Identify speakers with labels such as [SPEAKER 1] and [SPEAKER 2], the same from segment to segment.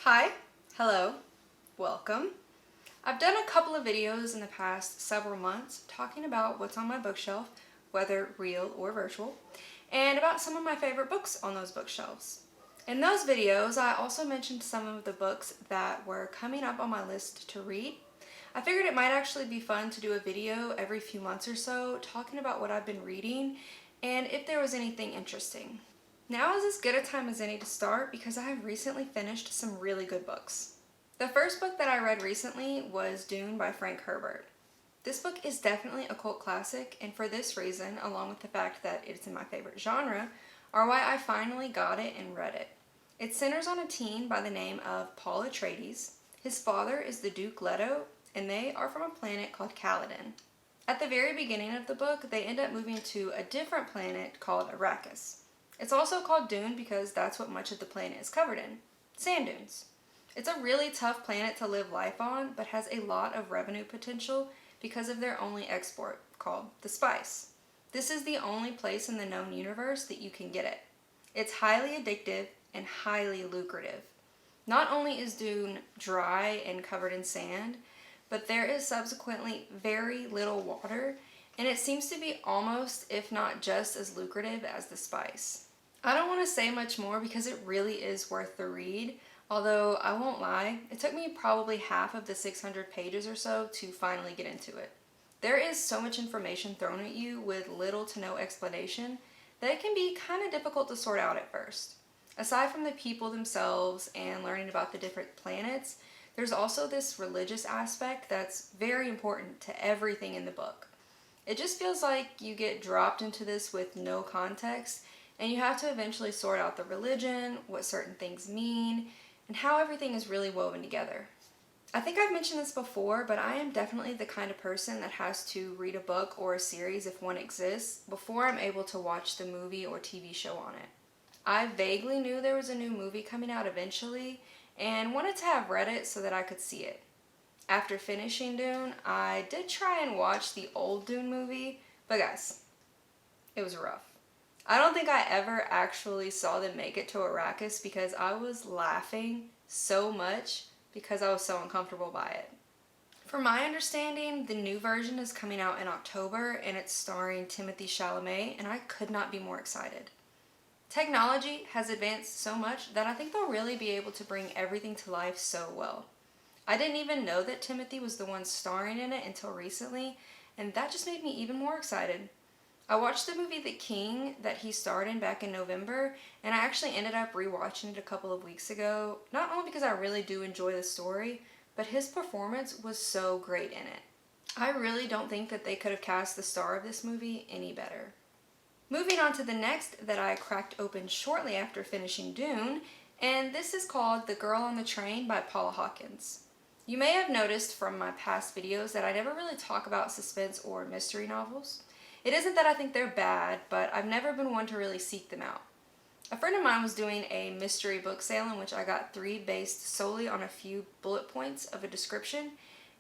[SPEAKER 1] Hi, hello, welcome. I've done a couple of videos in the past several months talking about what's on my bookshelf, whether real or virtual, and about some of my favorite books on those bookshelves. In those videos, I also mentioned some of the books that were coming up on my list to read. I figured it might actually be fun to do a video every few months or so talking about what I've been reading and if there was anything interesting. Now is as good a time as any to start because I have recently finished some really good books. The first book that I read recently was Dune by Frank Herbert. This book is definitely a cult classic, and for this reason, along with the fact that it's in my favorite genre, are why I finally got it and read it. It centers on a teen by the name of Paul Atreides. His father is the Duke Leto, and they are from a planet called Caladan. At the very beginning of the book, they end up moving to a different planet called Arrakis. It's also called Dune because that's what much of the planet is covered in. Sand dunes. It's a really tough planet to live life on, but has a lot of revenue potential because of their only export, called the spice. This is the only place in the known universe that you can get it. It's highly addictive and highly lucrative. Not only is Dune dry and covered in sand, but there is subsequently very little water, and it seems to be almost, if not just as lucrative as the spice. I don't want to say much more because it really is worth the read, although I won't lie, it took me probably half of the 600 pages or so to finally get into it. There is so much information thrown at you with little to no explanation that it can be kind of difficult to sort out at first. Aside from the people themselves and learning about the different planets, there's also this religious aspect that's very important to everything in the book. It just feels like you get dropped into this with no context, and you have to eventually sort out the religion, what certain things mean, and how everything is really woven together. I think I've mentioned this before, but I am definitely the kind of person that has to read a book or a series, if one exists, before I'm able to watch the movie or TV show on it. I vaguely knew there was a new movie coming out eventually, and wanted to have read it so that I could see it. After finishing Dune, I did try and watch the old Dune movie, but guys, it was rough. I don't think I ever actually saw them make it to Arrakis because I was laughing so much because I was so uncomfortable by it. From my understanding, the new version is coming out in October and it's starring Timothée Chalamet, and I could not be more excited. Technology has advanced so much that I think they'll really be able to bring everything to life so well. I didn't even know that Timothée was the one starring in it until recently, and that just made me even more excited. I watched the movie The King that he starred in back in November, and I actually ended up rewatching it a couple of weeks ago, not only because I really do enjoy the story, but his performance was so great in it. I really don't think that they could have cast the star of this movie any better. Moving on to the next that I cracked open shortly after finishing Dune, and this is called The Girl on the Train by Paula Hawkins. You may have noticed from my past videos that I never really talk about suspense or mystery novels. It isn't that I think they're bad, but I've never been one to really seek them out. A friend of mine was doing a mystery book sale in which I got 3 based solely on a few bullet points of a description,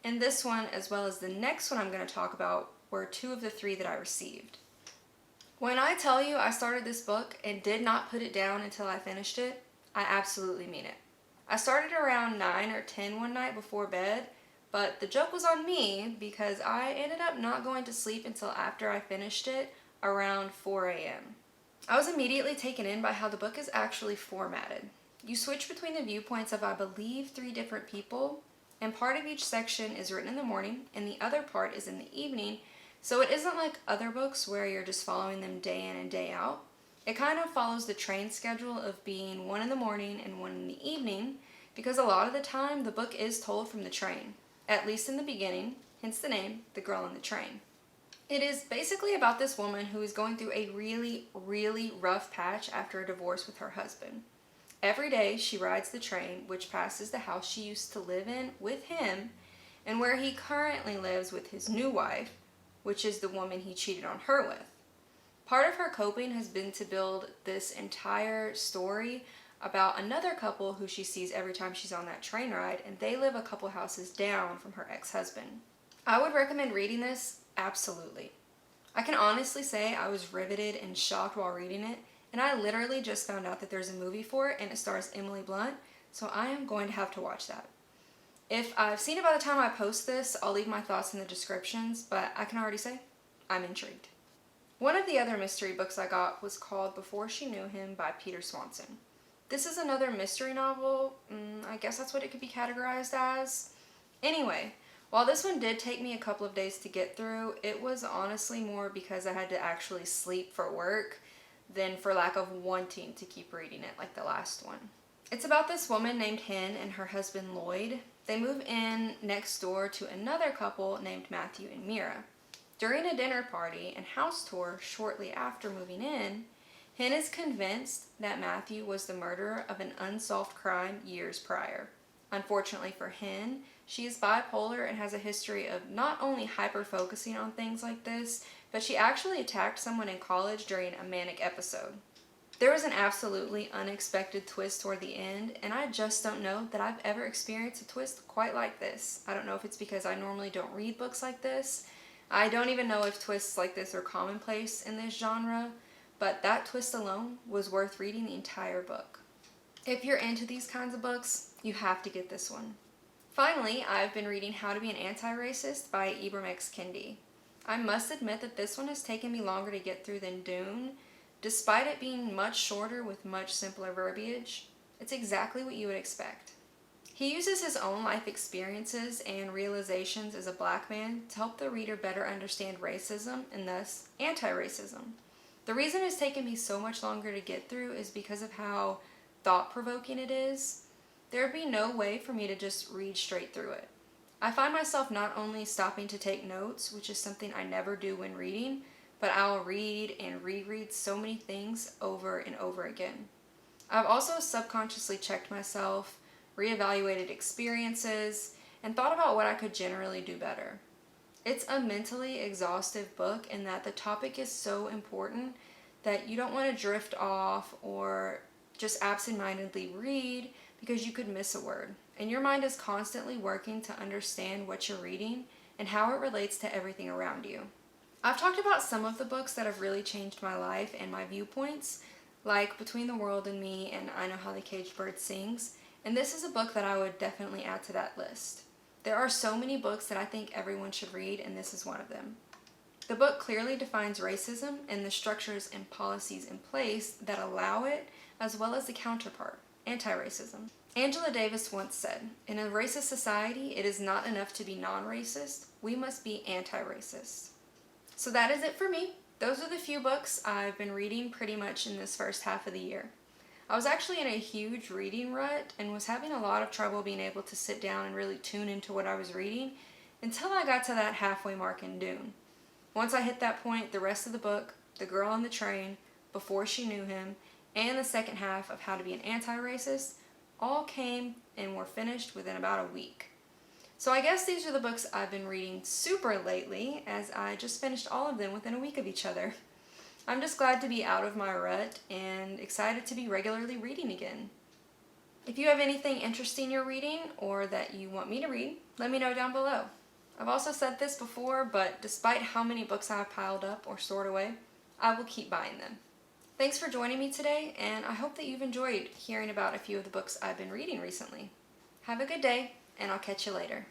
[SPEAKER 1] and this one, as well as the next one I'm going to talk about, were 2 of the 3 that I received. When I tell you I started this book and did not put it down until I finished it, I absolutely mean it. I started around 9 or 10 one night before bed, but the joke was on me because I ended up not going to sleep until after I finished it around 4 a.m. I was immediately taken in by how the book is actually formatted. You switch between the viewpoints of, I believe, 3 different people, and part of each section is written in the morning and the other part is in the evening, so it isn't like other books where you're just following them day in and day out. It kind of follows the train schedule of being 1 in the morning and 1 in the evening, because a lot of the time the book is told from the train. At least in the beginning, hence the name, The Girl on the Train. It is basically about this woman who is going through a really, really rough patch after a divorce with her husband. Every day she rides the train, which passes the house she used to live in with him, and where he currently lives with his new wife, which is the woman he cheated on her with. Part of her coping has been to build this entire story about another couple who she sees every time she's on that train ride, and they live a couple houses down from her ex-husband. I would recommend reading this, absolutely. I can honestly say I was riveted and shocked while reading it, and I literally just found out that there's a movie for it and it stars Emily Blunt, so I am going to have to watch that. If I've seen it by the time I post this, I'll leave my thoughts in the descriptions, but I can already say I'm intrigued. One of the other mystery books I got was called Before She Knew Him by Peter Swanson. This is another mystery novel. I guess that's what it could be categorized as. Anyway, while this one did take me a couple of days to get through, it was honestly more because I had to actually sleep for work than for lack of wanting to keep reading it like the last one. It's about this woman named Hen and her husband Lloyd. They move in next door to another couple named Matthew and Mira. During a dinner party and house tour shortly after moving in, Hen is convinced that Matthew was the murderer of an unsolved crime years prior. Unfortunately for Hen, she is bipolar and has a history of not only hyper-focusing on things like this, but she actually attacked someone in college during a manic episode. There was an absolutely unexpected twist toward the end, and I just don't know that I've ever experienced a twist quite like this. I don't know if it's because I normally don't read books like this. I don't even know if twists like this are commonplace in this genre, but that twist alone was worth reading the entire book. If you're into these kinds of books, you have to get this one. Finally, I've been reading How to Be an Anti-Racist by Ibram X. Kendi. I must admit that this one has taken me longer to get through than Dune. Despite it being much shorter with much simpler verbiage, it's exactly what you would expect. He uses his own life experiences and realizations as a black man to help the reader better understand racism and thus anti-racism. The reason it's taken me so much longer to get through is because of how thought-provoking it is. There would be no way for me to just read straight through it. I find myself not only stopping to take notes, which is something I never do when reading, but I'll read and reread so many things over and over again. I've also subconsciously checked myself, reevaluated experiences, and thought about what I could generally do better. It's a mentally exhaustive book in that the topic is so important that you don't want to drift off or just absentmindedly read because you could miss a word. And your mind is constantly working to understand what you're reading and how it relates to everything around you. I've talked about some of the books that have really changed my life and my viewpoints, like Between the World and Me and I Know How the Caged Bird Sings, and this is a book that I would definitely add to that list. There are so many books that I think everyone should read, and this is one of them. The book clearly defines racism and the structures and policies in place that allow it, as well as the counterpart, anti-racism. Angela Davis once said, "In a racist society, it is not enough to be non-racist, we must be anti-racist." So that is it for me. Those are the few books I've been reading pretty much in this first half of the year. I was actually in a huge reading rut and was having a lot of trouble being able to sit down and really tune into what I was reading until I got to that halfway mark in Dune. Once I hit that point, the rest of the book, The Girl on the Train, Before She Knew Him, and the second half of How to Be an Anti-Racist all came and were finished within about a week. So I guess these are the books I've been reading super lately, as I just finished all of them within a week of each other. I'm just glad to be out of my rut and excited to be regularly reading again. If you have anything interesting you're reading or that you want me to read, let me know down below. I've also said this before, but despite how many books I've piled up or stored away, I will keep buying them. Thanks for joining me today, and I hope that you've enjoyed hearing about a few of the books I've been reading recently. Have a good day, and I'll catch you later.